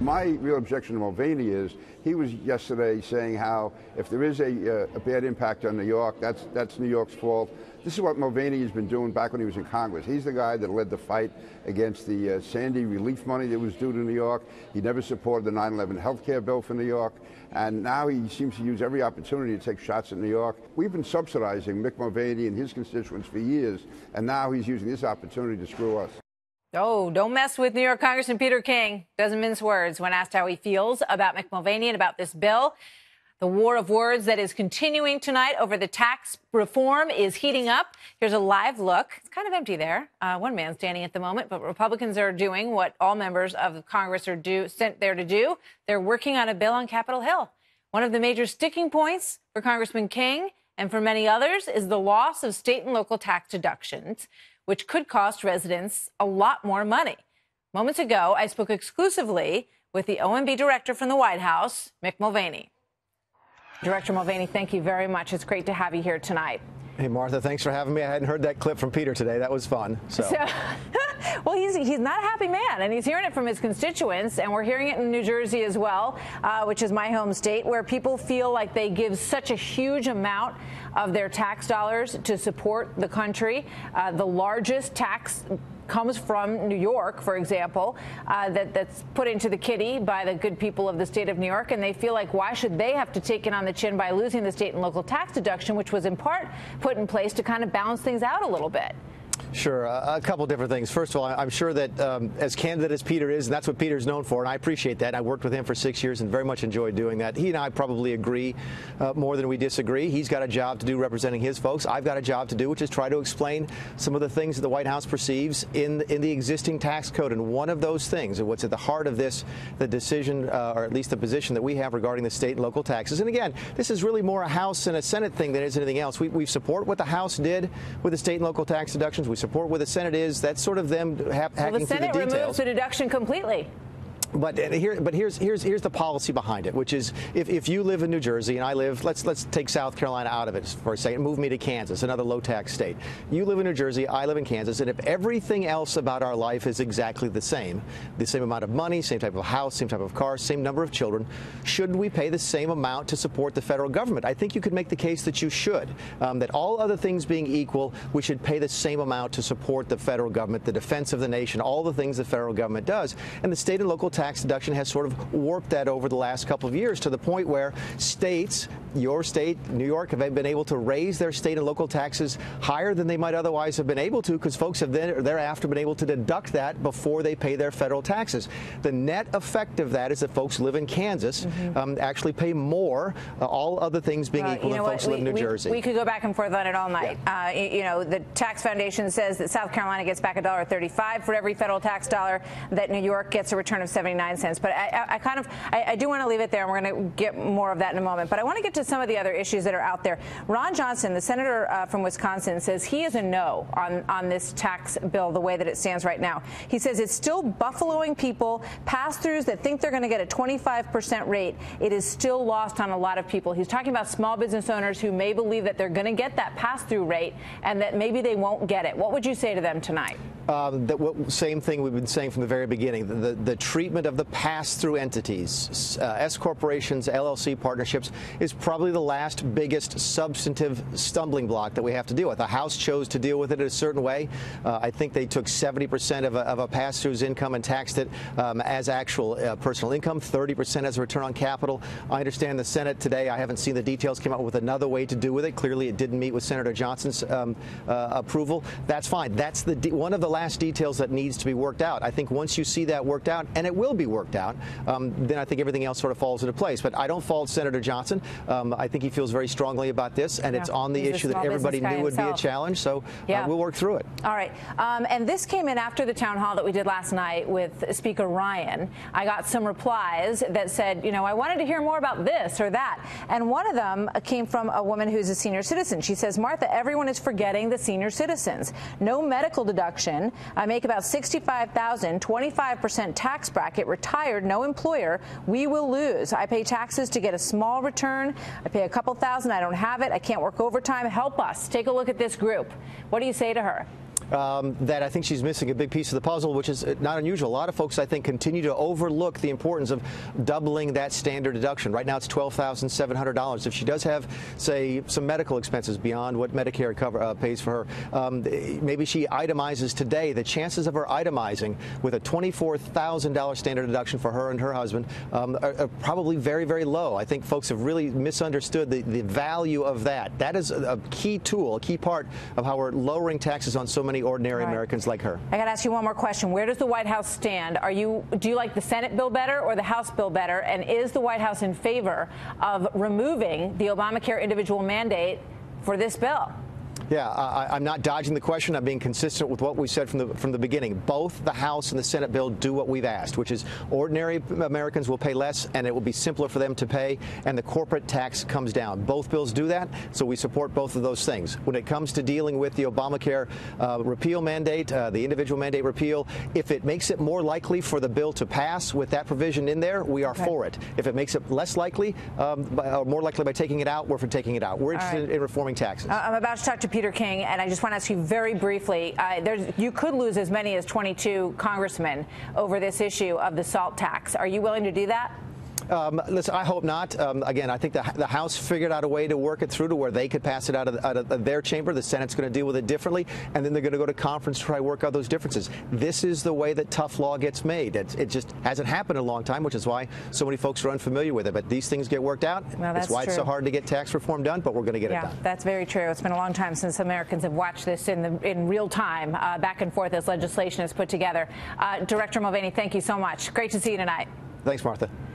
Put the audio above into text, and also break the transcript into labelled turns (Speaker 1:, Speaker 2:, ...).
Speaker 1: My real objection to Mulvaney is he was yesterday saying how if there is a bad impact on New York, that's New York's fault. This is what Mulvaney has been doing back when he was in Congress. He's the guy that led the fight against the Sandy relief money that was due to New York. He never supported the 9/11 health care bill for New York. And now he seems to use every opportunity to take shots at New York. We've been subsidizing Mick Mulvaney and his constituents for years, and now he's using this opportunity to screw us.
Speaker 2: Oh, don't mess with New York Congressman Peter King. Doesn't mince words when asked how he feels about Mick Mulvaney and about this bill. The war of words that is continuing tonight over the tax reform is heating up. Here's a live look. It's kind of empty there. One man standing at the moment, but Republicans are doing what all members of Congress are sent there to do. They're working on a bill on Capitol Hill. One of the major sticking points for Congressman King and for many others is the loss of state and local tax deductions, which could cost residents a lot more money. Moments ago, I spoke exclusively with the OMB director from the White House, Mick Mulvaney. Director Mulvaney, thank you very much. It's great to have you here tonight.
Speaker 3: Hey, Martha, thanks for having me. I hadn't heard that clip from Peter today. That was fun.
Speaker 2: Well, he's not a happy man, and he's hearing it from his constituents, and we're hearing it in New Jersey as well, which is my home state, where people feel like they give such a huge amount of their tax dollars to support the country. The largest tax comes from New York, for example, that's put into the kitty by the good people of the state of New York, and they feel like why should they have to take it on the chin by losing the state and local tax deduction, which was in part put in place to kind of balance things out a little bit.
Speaker 3: Sure. A couple different things. First of all, I'm sure that as candid as Peter is, and that's what Peter's known for, and I appreciate that. I worked with him for 6 years and very much enjoyed doing that. He and I probably agree more than we disagree. He's got a job to do representing his folks. I've got a job to do, which is try to explain some of the things that the White House perceives in the existing tax code. And one of those things, and what's at the heart of this, the decision, or at least the position that we have regarding the state and local taxes. And again, this is really more a House and a Senate thing than it is anything else. We support what the House did with the state and local tax deductions. We support what the Senate is. That's sort of them hacking through the details.
Speaker 2: The Senate removes the deduction completely.
Speaker 3: But here's the policy behind it, which is if you live in New Jersey and I live, let's take South Carolina out of it for a second, move me to Kansas, another low tax state. You live in New Jersey, I live in Kansas, and if everything else about our life is exactly the same amount of money, same type of house, same type of car, same number of children, shouldn't we pay the same amount to support the federal government? I think you could make the case that you should, that all other things being equal, we should pay the same amount to support the federal government, the defense of the nation, all the things the federal government does. And the state and local tax deduction has sort of warped that over the last couple of years to the point where states, your state, New York, have been able to raise their state and local taxes higher than they might otherwise have been able to because folks have thereafter been able to deduct that before they pay their federal taxes. The net effect of that is that folks who live in Kansas actually pay more, all other things being equal, than folks who live in New Jersey.
Speaker 2: We could go back and forth on it all night. Yeah. The Tax Foundation says that South Carolina gets back $1.35 for every federal tax dollar, that New York gets a return of 79 cents. But I do want to leave it there, and we're going to get more of that in a moment. But I want to get to some of the other issues that are out there. Ron Johnson, the senator from Wisconsin, says he is a no on this tax bill the way that it stands right now. He says it's still buffaloing people, pass-throughs that think they're going to get a 25% rate. It is still lost on a lot of people. He's talking about small business owners who may believe that they're going to get that pass-through rate and that maybe they won't get it. What would you say to them tonight?
Speaker 3: Same thing we've been saying from the very beginning. The treatment of the pass-through entities, S corporations, LLC partnerships, is probably the last biggest substantive stumbling block that we have to deal with. The House chose to deal with it in a certain way. I think they took 70% of a pass-through's income and taxed it as actual personal income, 30% as a return on capital. I understand the Senate today, I haven't seen the details, came up with another way to do with it. Clearly, it didn't meet with Senator Johnson's approval. That's fine. That's one of the last details that needs to be worked out. I think once you see that worked out, and it will be worked out, then I think everything else sort of falls into place. But I don't fault Senator Johnson. I think he feels very strongly about this, and it's on the issue that everybody knew would be a challenge. So we'll work through it.
Speaker 2: All right. And this came in after the town hall that we did last night with Speaker Ryan. I got some replies that said, I wanted to hear more about this or that. And one of them came from a woman who's a senior citizen. She says, Martha, everyone is forgetting the senior citizens. No medical deduction. I make about $65,000, 25% tax bracket, retired, no employer. We will lose. I pay taxes to get a small return. I pay a couple thousand. I don't have it. I can't work overtime. Help us. Take a look at this group. What do you say to her?
Speaker 3: that I think she's missing a big piece of the puzzle, which is not unusual. A lot of folks, I think, continue to overlook the importance of doubling that standard deduction. Right now it's $12,700. If she does have, say, some medical expenses beyond what Medicare pays for her, maybe she itemizes today. The chances of her itemizing with a $24,000 standard deduction for her and her husband are probably very, very low. I think folks have really misunderstood the value of that. That is a key tool, a key part of how we're lowering taxes on so many ordinary Americans like her.
Speaker 2: I got to ask you one more question. Where does the White House stand? Do you like the Senate bill better or the House bill better? And is the White House in favor of removing the Obamacare individual mandate for this bill?
Speaker 3: Yeah, I'm not dodging the question. I'm being consistent with what we said from the beginning. Both the House and the Senate bill do what we've asked, which is ordinary Americans will pay less, and it will be simpler for them to pay, and the corporate tax comes down. Both bills do that, so we support both of those things. When it comes to dealing with the Obamacare repeal mandate, the individual mandate repeal, if it makes it more likely for the bill to pass with that provision in there, we are for it. If it makes it less likely, or more likely by taking it out, we're for taking it out. We're interested in reforming taxes.
Speaker 2: I'm about to talk to Peter King, and I just want to ask you very briefly, you could lose as many as 22 congressmen over this issue of the SALT tax. Are you willing to do that?
Speaker 3: Listen, I hope not. Again, I think the House figured out a way to work it through to where they could pass it out of their chamber. The Senate's going to deal with it differently, and then they're going to go to conference to try to work out those differences. This is the way that tough law gets made. It just hasn't happened in a long time, which is why so many folks are unfamiliar with it. But these things get worked out.
Speaker 2: Well,
Speaker 3: that's why it's so hard to get tax reform done, but we're going to get it done.
Speaker 2: That's very true. It's been a long time since Americans have watched this in real time, back and forth as legislation is put together. Director Mulvaney, thank you so much. Great to see you tonight.
Speaker 3: Thanks, Martha.